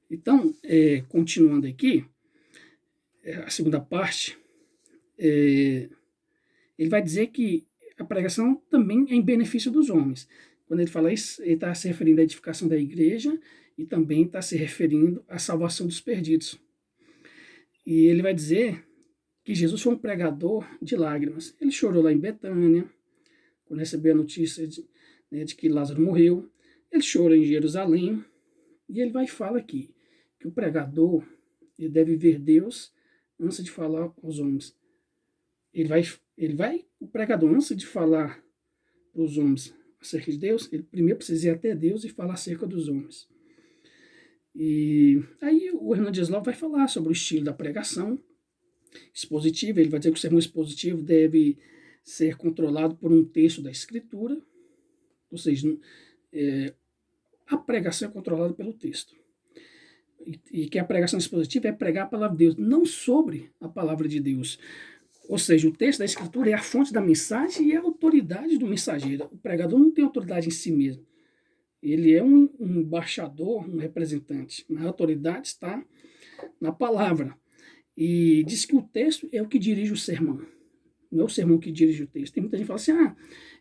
Então, continuando aqui, a segunda parte, ele vai dizer que a pregação também é em benefício dos homens. Quando ele fala isso, ele está se referindo à edificação da igreja e também está se referindo à salvação dos perdidos. E ele vai dizer que Jesus foi um pregador de lágrimas. Ele chorou lá em Betânia, quando recebeu a notícia de que Lázaro morreu. Ele chorou em Jerusalém. E ele vai falar aqui que o pregador ele deve ver Deus antes de falar aos homens. O pregador, antes de falar para os homens acerca de Deus, ele primeiro precisa ir até Deus e falar acerca dos homens. E aí o Hernandes Lopes vai falar sobre o estilo da pregação expositiva. Ele vai dizer que o sermão expositivo deve ser controlado por um texto da Escritura, ou seja, a pregação é controlada pelo texto. E que a pregação expositiva é pregar a palavra de Deus, não sobre a palavra de Deus. Ou seja, o texto da Escritura é a fonte da mensagem e a autoridade do mensageiro. O pregador não tem autoridade em si mesmo. Ele é um embaixador, um representante. Mas a autoridade está na palavra. E diz que o texto é o que dirige o sermão. Não é o sermão que dirige o texto. Tem muita gente que fala assim,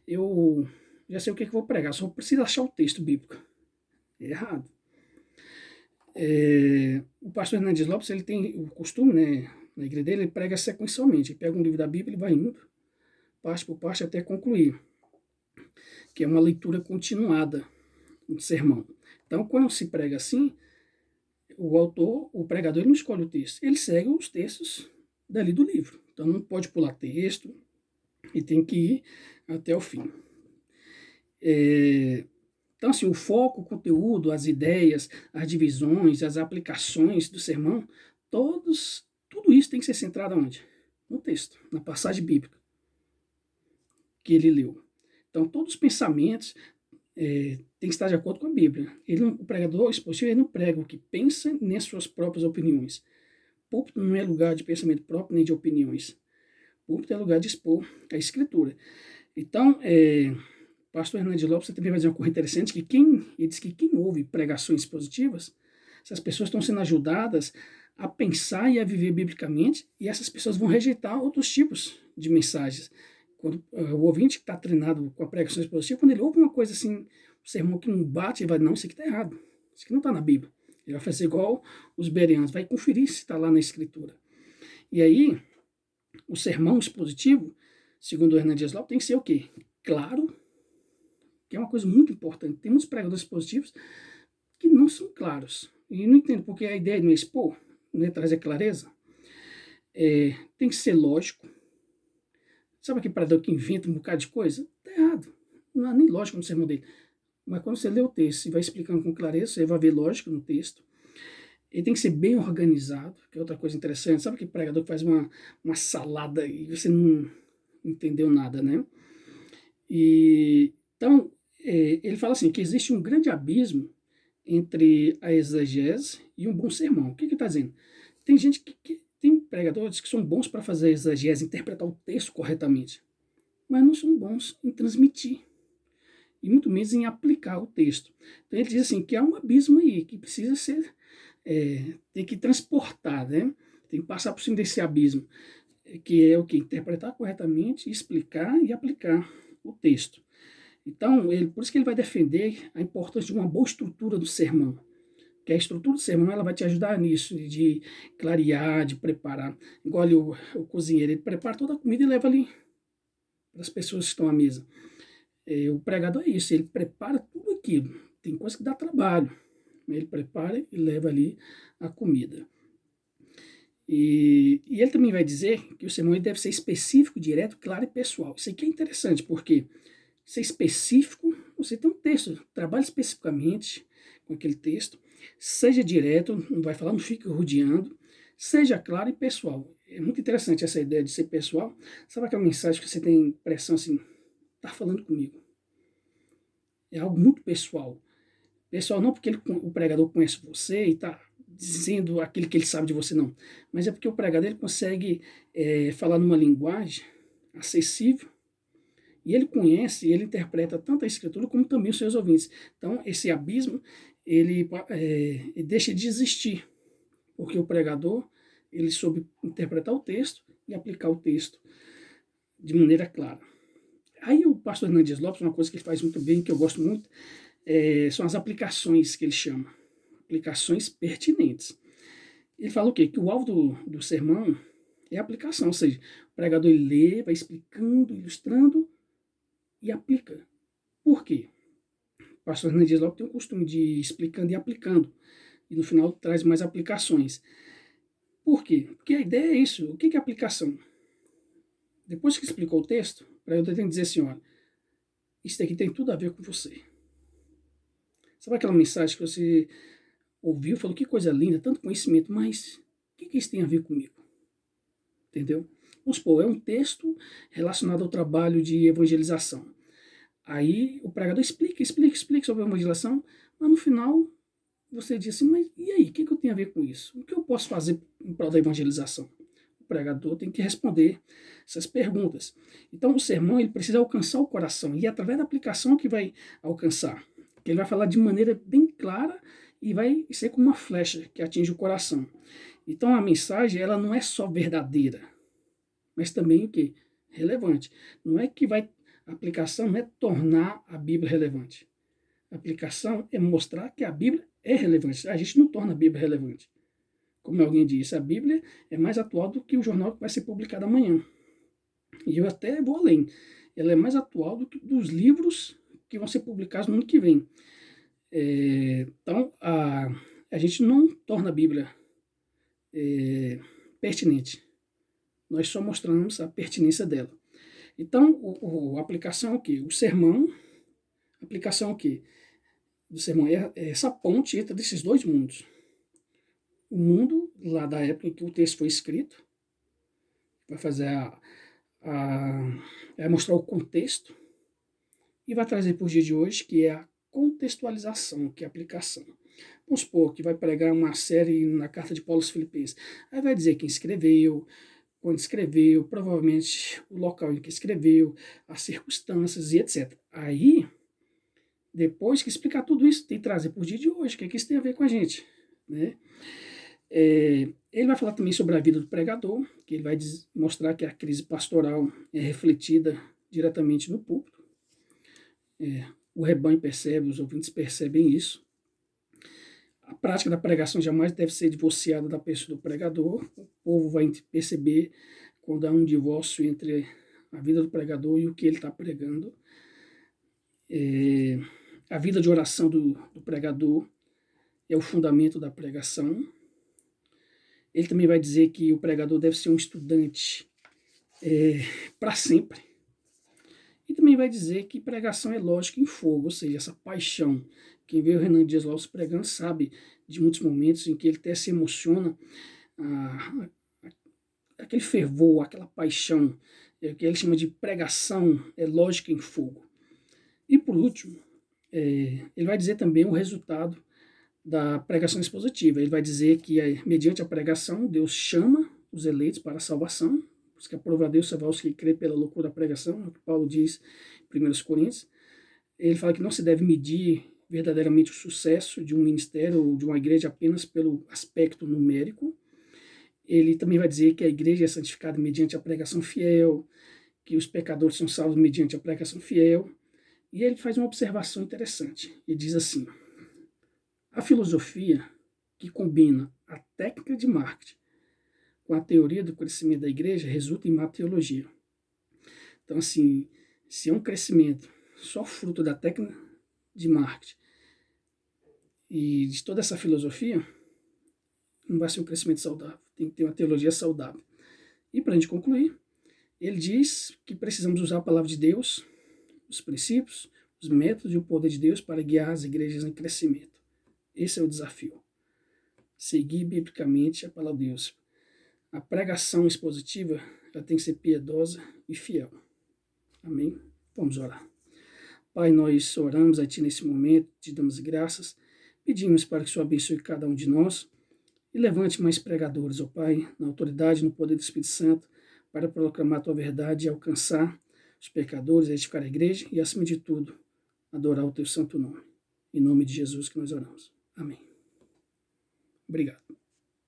eu já sei o que eu vou pregar, só preciso achar o texto bíblico. É errado. O pastor Hernandes Lopes, ele tem o costume, né, na igreja dele, ele prega sequencialmente. Ele pega um livro da Bíblia e vai indo, parte por parte, até concluir. Que é uma leitura continuada do sermão. Então, quando se prega assim, o pregador, ele não escolhe o texto. Ele segue os textos dali do livro. Então, não pode pular texto e tem que ir até o fim. Então, assim, o foco, o conteúdo, as ideias, as divisões, as aplicações do sermão, tudo isso tem que ser centrado onde? No texto, na passagem bíblica que ele leu. Então, todos os pensamentos têm que estar de acordo com a Bíblia. O pregador expositivo, ele não prega o que pensa nem as suas próprias opiniões. Púlpito não é lugar de pensamento próprio nem de opiniões. Púlpito é lugar de expor a Escritura. Então, pastor Hernandes Lopes também vai dizer uma coisa interessante, que ele diz que quem ouve pregações positivas, essas pessoas estão sendo ajudadas a pensar e a viver biblicamente, e essas pessoas vão rejeitar outros tipos de mensagens. Quando o ouvinte que está treinado com a pregação expositiva, quando ele ouve uma coisa assim, um sermão que não bate, ele vai, não, isso aqui está errado, isso aqui não está na Bíblia. Ele vai fazer igual os bereanos, vai conferir se está lá na Escritura. E aí, o sermão expositivo, segundo o Hernandes Lopes, tem que ser o quê? Claro, que é uma coisa muito importante. Tem muitos pregadores positivos que não são claros. E não entendo, porque a ideia não é expor, não é trazer clareza. Tem que ser lógico. Sabe aquele pregador que inventa um bocado de coisa? Está errado. Não há nem lógica no sermão dele. Mas quando você lê o texto e vai explicando com clareza, você vai ver lógica no texto. Ele tem que ser bem organizado, que é outra coisa interessante. Sabe aquele pregador que faz uma salada e você não entendeu nada, né? Então, ele fala assim, que existe um grande abismo entre a exegese e um bom sermão. O que ele está dizendo? Tem gente tem pregadores que são bons para fazer a exegese, interpretar o texto corretamente, mas não são bons em transmitir, e muito menos em aplicar o texto. Então ele diz assim, que há um abismo aí, que precisa ser, tem que transportar, né? Tem que passar por cima desse abismo, que é o que? Interpretar corretamente, explicar e aplicar o texto. Então, por isso que ele vai defender a importância de uma boa estrutura do sermão. Que a estrutura do sermão ela vai te ajudar nisso, de clarear, de preparar. Igual ali o cozinheiro, ele prepara toda a comida e leva ali para as pessoas que estão à mesa. O pregador é isso, ele prepara tudo aquilo. Tem coisa que dá trabalho. Ele prepara e leva ali a comida. E ele também vai dizer que o sermão deve ser específico, direto, claro e pessoal. Isso aqui é interessante, porque ser específico, você tem um texto, trabalhe especificamente com aquele texto, seja direto, não vai falar, não fique rodeando, seja claro e pessoal. É muito interessante essa ideia de ser pessoal. Sabe aquela mensagem que você tem impressão assim, está falando comigo? É algo muito pessoal. Pessoal, não porque o pregador conhece você e está dizendo aquilo que ele sabe de você, não. Mas é porque o pregador ele consegue falar numa linguagem acessível, e ele conhece, ele interpreta tanto a Escritura como também os seus ouvintes. Então, esse abismo, ele deixa de existir, porque o pregador ele soube interpretar o texto e aplicar o texto de maneira clara. Aí o pastor Hernandes Lopes, uma coisa que ele faz muito bem, que eu gosto muito, são as aplicações que ele chama, aplicações pertinentes. Ele fala o quê? Que o alvo do sermão é a aplicação, ou seja, o pregador ele lê, vai explicando, ilustrando e aplica. Por quê? O pastor Hernandes Lopes tem o costume de ir explicando e aplicando, e no final traz mais aplicações. Por quê? Porque a ideia é isso. O que é aplicação? Depois que explicou o texto, o pregador tem que dizer assim, olha, isso daqui tem tudo a ver com você. Sabe aquela mensagem que você ouviu, falou, que coisa linda, tanto conhecimento, mas o que isso tem a ver comigo? Entendeu? Vamos supor, é um texto relacionado ao trabalho de evangelização. Aí o pregador explica sobre a evangelização, mas no final você diz assim, mas e aí, o que eu tenho a ver com isso? O que eu posso fazer em prol da evangelização? O pregador tem que responder essas perguntas. Então o sermão ele precisa alcançar o coração, e é através da aplicação que vai alcançar. Ele vai falar de maneira bem clara e vai ser como uma flecha que atinge o coração. Então a mensagem ela não é só verdadeira, mas também o que? Relevante. Não é que a aplicação não é tornar a Bíblia relevante. A aplicação é mostrar que a Bíblia é relevante. A gente não torna a Bíblia relevante. Como alguém disse, a Bíblia é mais atual do que o jornal que vai ser publicado amanhã. E eu até vou além. Ela é mais atual do que dos livros que vão ser publicados no ano que vem. Então, a gente não torna a Bíblia pertinente. Nós só mostramos a pertinência dela. Então, a aplicação é o quê? O sermão, a aplicação é o quê? Do sermão é essa ponte entre esses dois mundos. O mundo, lá da época em que o texto foi escrito, vai fazer vai mostrar o contexto, e vai trazer para o dia de hoje, que é a contextualização, que é a aplicação. Vamos supor que vai pregar uma série na carta de Paulo aos Filipenses. Aí vai dizer quem escreveu, quando escreveu, provavelmente o local em que escreveu, as circunstâncias e etc. Aí, depois que explicar tudo isso, tem que trazer para o dia de hoje, o que isso tem a ver com a gente, né? Ele vai falar também sobre a vida do pregador, que ele vai mostrar que a crise pastoral é refletida diretamente no púlpito. O rebanho percebe, os ouvintes percebem isso. A prática da pregação jamais deve ser divorciada da pessoa do pregador. O povo vai perceber quando há um divórcio entre a vida do pregador e o que ele está pregando. A vida de oração do pregador é o fundamento da pregação. Ele também vai dizer que o pregador deve ser um estudante para sempre. E também vai dizer que pregação é lógica em fogo, ou seja, essa paixão. Quem vê o Renan Dias Lopes pregando sabe de muitos momentos em que ele até se emociona, aquele fervor, aquela paixão, que ele chama de pregação é lógica em fogo. E por último, ele vai dizer também o resultado da pregação expositiva. Ele vai dizer que mediante a pregação Deus chama os eleitos para a salvação, os que aprova a Deus salvar os que crê pela loucura da pregação, é o que Paulo diz em 1 Coríntios. Ele fala que não se deve medir verdadeiramente o sucesso de um ministério ou de uma igreja apenas pelo aspecto numérico. Ele também vai dizer que a igreja é santificada mediante a pregação fiel, que os pecadores são salvos mediante a pregação fiel. E ele faz uma observação interessante. Ele diz assim: a filosofia que combina a técnica de marketing com a teoria do crescimento da igreja resulta em má teologia. Então, assim, se é um crescimento só fruto da técnica de marketing e de toda essa filosofia, não vai ser um crescimento saudável. Tem que ter uma teologia saudável. E para a gente concluir, ele diz que precisamos usar a palavra de Deus, os princípios, os métodos e o poder de Deus para guiar as igrejas em crescimento. Esse é o desafio. Seguir biblicamente a palavra de Deus. A pregação expositiva ela tem que ser piedosa e fiel. Amém? Vamos orar. Pai, nós oramos a Ti nesse momento, te damos graças, pedimos para que o Senhor abençoe cada um de nós e levante mais pregadores, ó Pai, na autoridade e no poder do Espírito Santo, para proclamar a Tua verdade e alcançar os pecadores, edificar a igreja e, acima de tudo, adorar o Teu santo nome. Em nome de Jesus que nós oramos. Amém. Obrigado.